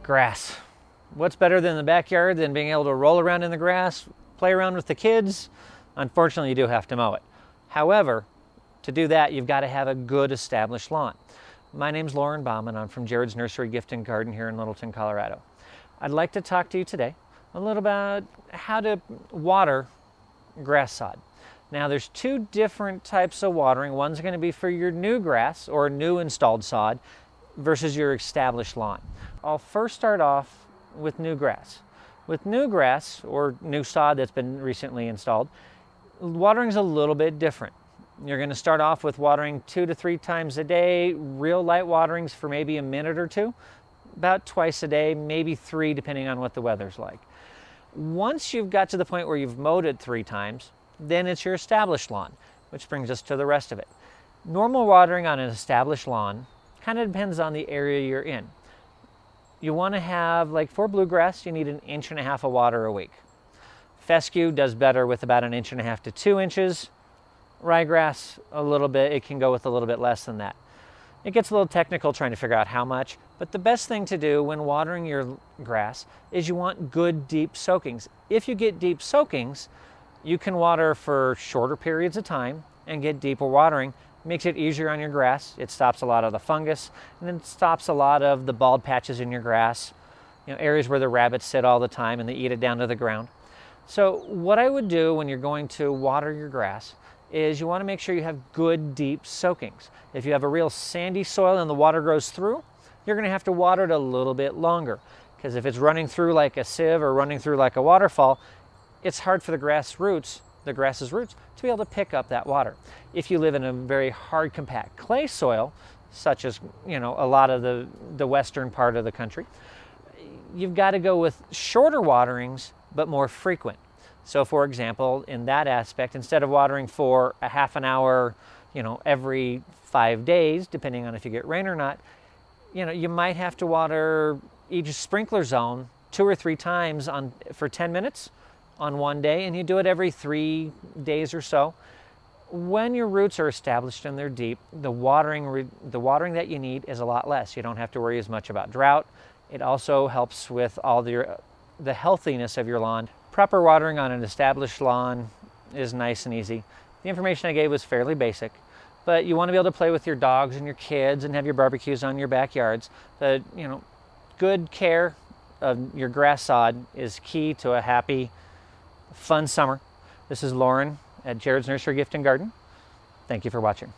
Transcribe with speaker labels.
Speaker 1: Grass. What's better than the backyard than being able to roll around in the grass, play around with the kids? Unfortunately, you do have to mow it. However, to do that, you've got to have a good established lawn. My name's Loren Bauman. I'm from Jared's Nursery Gift and Garden here in Littleton, Colorado. I'd like to talk to you today a little about how to water grass sod. Now, there's two different types of watering. One's going to be for your new grass or new installed sod versus your established lawn. I'll first start off with new grass. With new grass or new sod that's been recently installed, watering's a little bit different. You're going to start off with watering 2 to 3 times a day, real light waterings for maybe a minute or two, about twice a day, maybe 3 depending on what the weather's like. Once you've got to the point where you've mowed it 3 times, then it's your established lawn, which brings us to the rest of it. Normal watering on an established lawn kind of depends on the area you're in. You want to have, like for bluegrass, you need 1.5 inches of water a week. Fescue does better with about 1.5 inches to 2 inches. Ryegrass, a little bit, it can go with a little bit less than that. It gets a little technical trying to figure out how much, but the best thing to do when watering your grass is you want good deep soakings. If you get deep soakings, you can water for shorter periods of time and get deeper watering. It makes it easier on your grass. It stops a lot of the fungus, and it stops a lot of the bald patches in your grass, areas where the rabbits sit all the time and they eat it down to the ground. So what I would do when you're going to water your grass is you want to make sure you have good deep soakings. If you have a real sandy soil and the water goes through, you're going to have to water it a little bit longer, because if it's running through like a sieve or running through like a waterfall, it's hard for the grass's roots to be able to pick up that water. If you live in a very hard compact clay soil, such as a lot of the western part of the country, you've got to go with shorter waterings but more frequent. So for example, in that aspect, instead of watering for a half an hour, every 5 days, depending on if you get rain or not, you might have to water each sprinkler zone 2 or 3 times for 10 minutes on one day, and you do it every 3 days or so. When your roots are established and they're deep, the watering that you need is a lot less. You don't have to worry as much about drought. It also helps with all the healthiness of your lawn. Proper watering on an established lawn is nice and easy. The information I gave was fairly basic, but you want to be able to play with your dogs and your kids and have your barbecues on your backyards. But good care of your grass sod is key to a happy, fun summer. This is Loren at Jared's Nursery Gift and Garden. Thank you for watching.